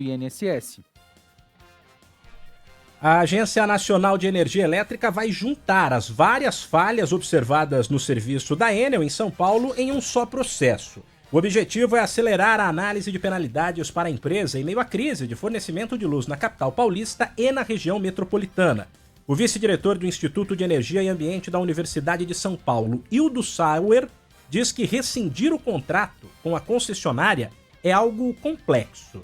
INSS. A Agência Nacional de Energia Elétrica vai juntar as várias falhas observadas no serviço da Enel em São Paulo em um só processo. O objetivo é acelerar a análise de penalidades para a empresa em meio à crise de fornecimento de luz na capital paulista e na região metropolitana. O vice-diretor do Instituto de Energia e Ambiente da Universidade de São Paulo, Hildo Sauer, diz que rescindir o contrato com a concessionária é algo complexo.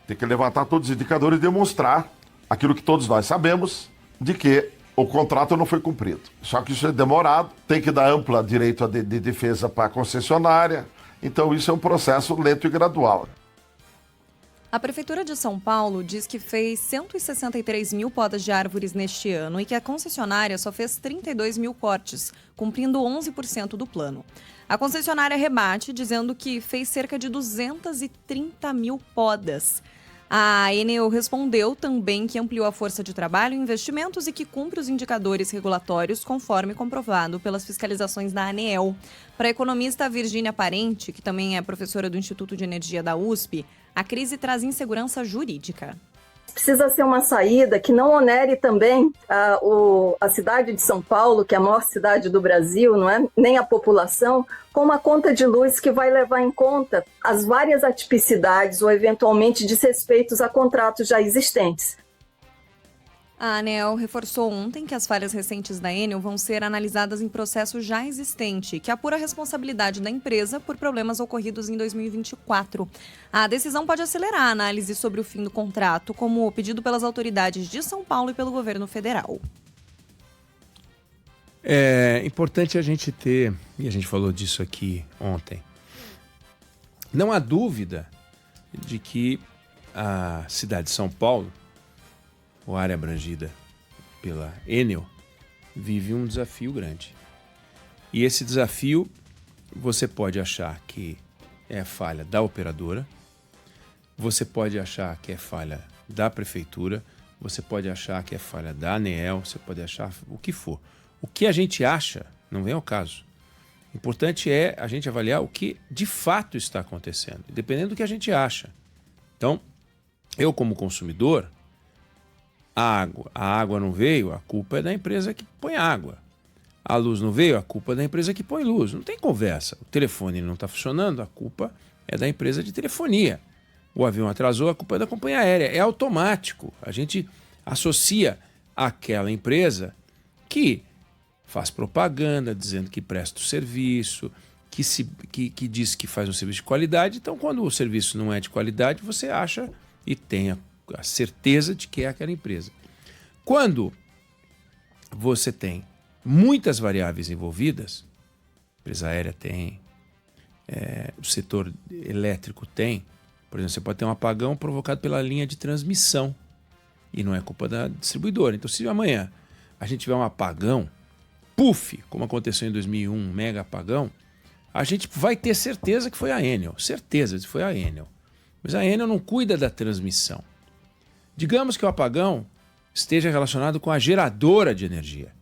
Tem que levantar todos os indicadores e demonstrar aquilo que todos nós sabemos, de que o contrato não foi cumprido. Só que isso é demorado, tem que dar ampla direito de defesa para a concessionária, então isso é um processo lento e gradual. A Prefeitura de São Paulo diz que fez 163 mil podas de árvores neste ano e que a concessionária só fez 32 mil cortes, cumprindo 11% do plano. A concessionária rebate, dizendo que fez cerca de 230 mil podas. A Enel respondeu também que ampliou a força de trabalho e investimentos e que cumpre os indicadores regulatórios conforme comprovado pelas fiscalizações da ANEEL. Para a economista Virgínia Parente, que também é professora do Instituto de Energia da USP, a crise traz insegurança jurídica. Precisa ser uma saída que não onere também a cidade de São Paulo, que é a maior cidade do Brasil, não é? Nem a população, com uma conta de luz que vai levar em conta as várias atipicidades ou eventualmente desrespeitos a contratos já existentes. A ANEEL reforçou ontem que as falhas recentes da Enel vão ser analisadas em processo já existente, que apura a responsabilidade da empresa por problemas ocorridos em 2024. A decisão pode acelerar a análise sobre o fim do contrato, como pedido pelas autoridades de São Paulo e pelo governo federal. É importante a gente ter, e a gente falou disso aqui ontem, não há dúvida de que a cidade de São Paulo, ou área abrangida pela Enel, vive um desafio grande. E esse desafio, você pode achar que é falha da operadora, você pode achar que é falha da prefeitura, você pode achar que é falha da ANEEL, você pode achar o que for. O que a gente acha não vem ao caso. O importante é a gente avaliar o que de fato está acontecendo, dependendo do que a gente acha. Então, eu como consumidor, a água não veio, a culpa é da empresa que põe água. A luz não veio, a culpa é da empresa que põe luz. Não tem conversa. O telefone não está funcionando, a culpa é da empresa de telefonia. O avião atrasou, a culpa é da companhia aérea. É automático. A gente associa àquela empresa que faz propaganda dizendo que presta o serviço, que diz que faz um serviço de qualidade. Então, quando o serviço não é de qualidade, você acha e tem a certeza de que é aquela empresa. Quando você tem muitas variáveis envolvidas, a empresa aérea tem, o setor elétrico tem, por exemplo, você pode ter um apagão provocado pela linha de transmissão e não é culpa da distribuidora. Então, se amanhã a gente tiver um apagão, como aconteceu em 2001, um mega apagão, a gente vai ter certeza que foi a Enel, certeza que foi a Enel. Mas a Enel não cuida da transmissão. Digamos que o apagão esteja relacionado com a geradora de energia,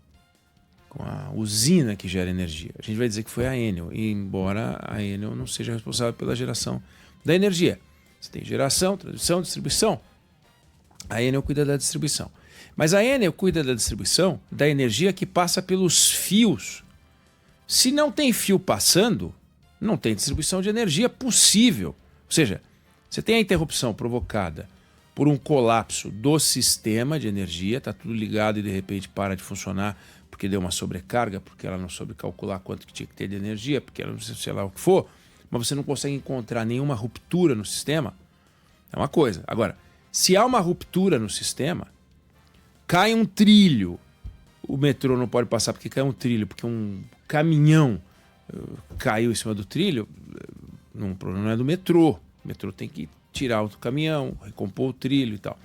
com a usina que gera energia. A gente vai dizer que foi a Enel, embora a Enel não seja responsável pela geração da energia. Você tem geração, transmissão, distribuição. A Enel cuida da distribuição. Mas a Enel cuida da distribuição da energia que passa pelos fios. Se não tem fio passando, não tem distribuição de energia possível. Ou seja, você tem a interrupção provocada por um colapso do sistema de energia, está tudo ligado e de repente para de funcionar porque deu uma sobrecarga, porque ela não soube calcular quanto que tinha que ter de energia, porque ela não sei lá o que for, mas você não consegue encontrar nenhuma ruptura no sistema, é uma coisa. Agora, se há uma ruptura no sistema, cai um trilho, o metrô não pode passar porque cai um trilho, porque um caminhão caiu em cima do trilho, o problema não é do metrô, o metrô tem que tirar o caminhão, recompor o trilho e tal.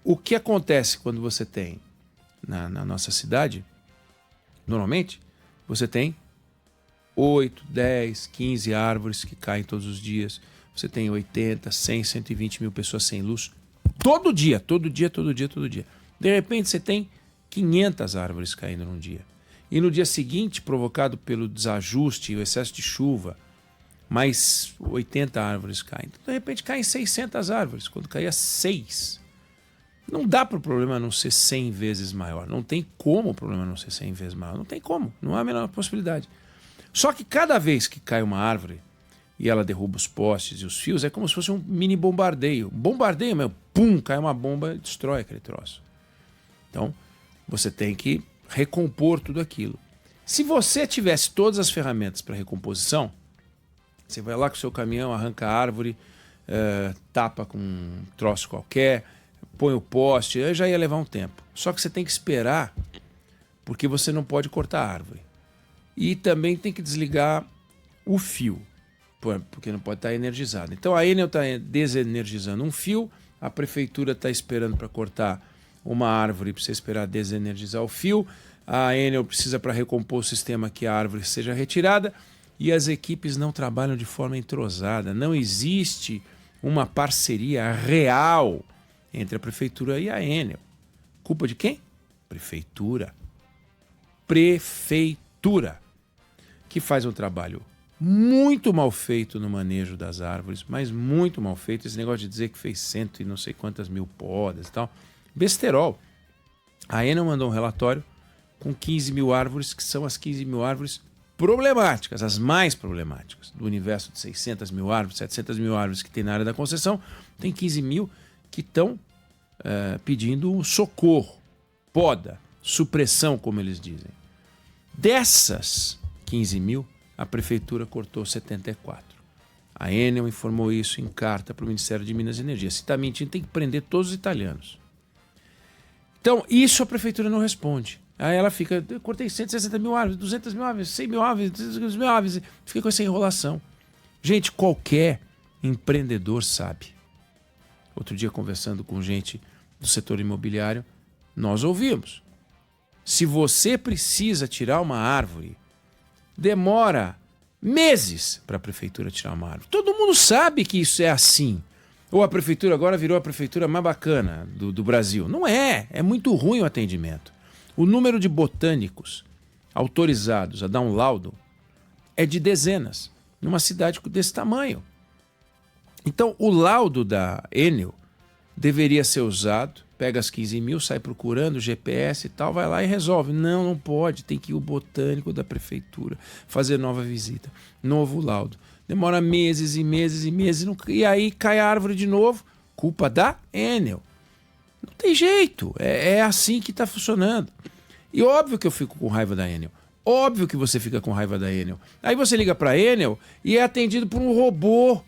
O que acontece quando você tem, na nossa cidade, normalmente, você tem 8, 10, 15 árvores que caem todos os dias. Você tem 80, 100, 120 mil pessoas sem luz. Todo dia. De repente, você tem 500 árvores caindo num dia. E no dia seguinte, provocado pelo desajuste e o excesso de chuva, mais 80 árvores caem. Então, de repente caem 600 árvores, quando caía 6. Não dá para o problema não ser 100 vezes maior. Não tem como o problema não ser 100 vezes maior. Não tem como, não há a menor possibilidade. Só que cada vez que cai uma árvore e ela derruba os postes e os fios, é como se fosse um mini bombardeio. Bombardeio mesmo, pum, cai uma bomba e destrói aquele troço. Então, você tem que recompor tudo aquilo. Se você tivesse todas as ferramentas para recomposição, você vai lá com o seu caminhão, arranca a árvore, tapa com um troço qualquer, põe o poste, aí já ia levar um tempo. Só que você tem que esperar, porque você não pode cortar a árvore. E também tem que desligar o fio, porque não pode estar energizado. Então a Enel está desenergizando um fio, a prefeitura está esperando para cortar uma árvore, precisa esperar desenergizar o fio, a Enel precisa para recompor o sistema que a árvore seja retirada, e as equipes não trabalham de forma entrosada. Não existe uma parceria real entre a prefeitura e a Enel. Culpa de quem? Prefeitura. Prefeitura. Que faz um trabalho muito mal feito no manejo das árvores, mas muito mal feito. Esse negócio de dizer que fez 100 e não sei quantas mil podas e tal. Besterol. A Enel mandou um relatório com 15 mil árvores, que são as 15 mil árvores problemáticas, as mais problemáticas. Do universo de 600 mil árvores, 700 mil árvores que tem na área da concessão, tem 15 mil que estão pedindo socorro, poda, supressão, como eles dizem. Dessas 15 mil, a prefeitura cortou 74. A Enel informou isso em carta para o Ministério de Minas e Energia. Se está mentindo, tem que prender todos os italianos. Então, isso a prefeitura não responde. Aí ela fica, eu cortei 160 mil árvores, 200 mil árvores, 100 mil árvores, 200 mil árvores. Fica com essa enrolação. Gente, qualquer empreendedor sabe. Outro dia, conversando com gente do setor imobiliário, nós ouvimos. Se você precisa tirar uma árvore, demora meses para a prefeitura tirar uma árvore. Todo mundo sabe que isso é assim. Ou a prefeitura agora virou a prefeitura mais bacana do Brasil. Não é. É muito ruim o atendimento. O número de botânicos autorizados a dar um laudo é de dezenas, numa cidade desse tamanho. Então, o laudo da Enel deveria ser usado, pega as 15 mil, sai procurando, GPS e tal, vai lá e resolve. Não, não pode, tem que ir o botânico da prefeitura fazer nova visita, novo laudo. Demora meses e meses e meses, e aí cai a árvore de novo, culpa da Enel. Não tem jeito, é assim que está funcionando. E óbvio que eu fico com raiva da Enel. Óbvio que você fica com raiva da Enel. Aí você liga para a Enel e é atendido por um robô.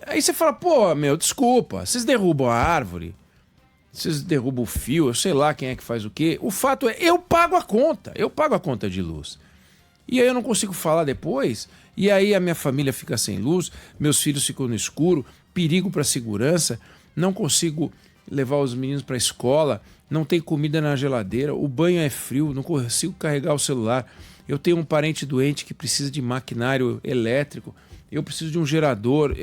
Aí você fala, pô, desculpa, vocês derrubam a árvore, vocês derrubam o fio, eu sei lá quem é que faz o quê. O fato é, eu pago a conta de luz. E aí eu não consigo falar depois, e aí a minha família fica sem luz, meus filhos ficam no escuro, perigo para a segurança, não consigo levar os meninos para a escola, não tem comida na geladeira, o banho é frio, não consigo carregar o celular. Eu tenho um parente doente que precisa de maquinário elétrico, eu preciso de um gerador.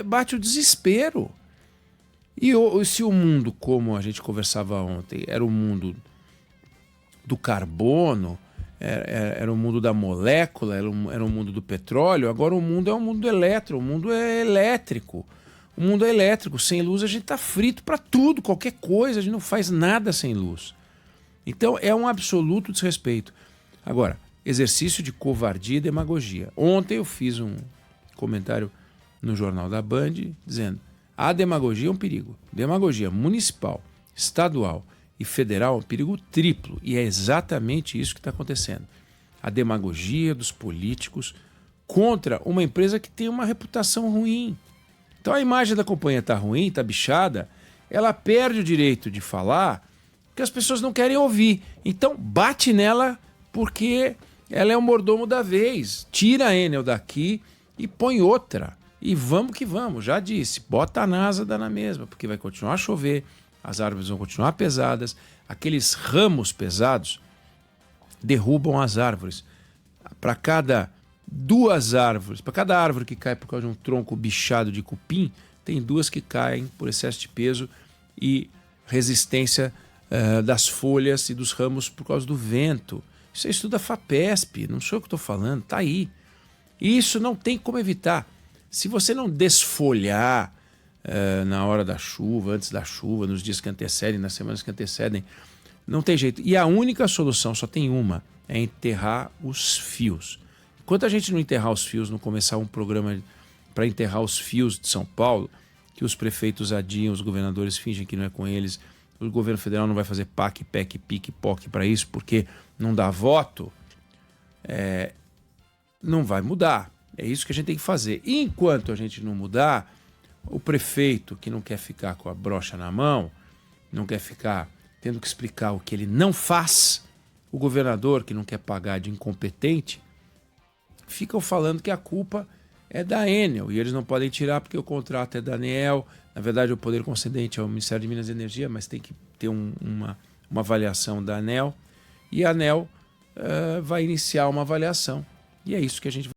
Bate o desespero. E se o mundo, como a gente conversava ontem, era o mundo do carbono, era o mundo da molécula, era o mundo do petróleo, agora o mundo é o mundo do elétrico, o mundo é elétrico. O mundo é elétrico, sem luz a gente está frito para tudo, qualquer coisa, a gente não faz nada sem luz. Então é um absoluto desrespeito. Agora, exercício de covardia e demagogia. Ontem eu fiz um comentário no Jornal da Band dizendo: a demagogia é um perigo. Demagogia municipal, estadual e federal é um perigo triplo. E é exatamente isso que está acontecendo. A demagogia dos políticos contra uma empresa que tem uma reputação ruim. Então a imagem da companhia está ruim, está bichada, ela perde o direito de falar porque as pessoas não querem ouvir. Então bate nela porque ela é o mordomo da vez. Tira a Enel daqui e põe outra. E vamos que vamos, já disse, bota a NASA, dá na mesma, porque vai continuar a chover, as árvores vão continuar pesadas, aqueles ramos pesados derrubam as árvores. Para cada 2 árvores, para cada árvore que cai por causa de um tronco bichado de cupim, tem 2 que caem por excesso de peso e resistência das folhas e dos ramos por causa do vento. Isso é estudo da FAPESP, não sou eu que estou falando, está aí. E isso não tem como evitar. Se você não desfolhar na hora da chuva, antes da chuva, nos dias que antecedem, nas semanas que antecedem, não tem jeito. E a única solução, só tem uma, é enterrar os fios. Enquanto a gente não enterrar os fios, não começar um programa para enterrar os fios de São Paulo, que os prefeitos adiam, os governadores fingem que não é com eles, o governo federal não vai fazer PAC, PEC, PIC, POC para isso, porque não dá voto, não vai mudar. É isso que a gente tem que fazer. E enquanto a gente não mudar, o prefeito que não quer ficar com a brocha na mão, não quer ficar tendo que explicar o que ele não faz, o governador que não quer pagar de incompetente, ficam falando que a culpa é da Enel e eles não podem tirar porque o contrato é da ANEEL. Na verdade, o poder concedente é o Ministério de Minas e Energia, mas tem que ter uma avaliação da ANEEL e a ANEEL vai iniciar uma avaliação. E é isso que a gente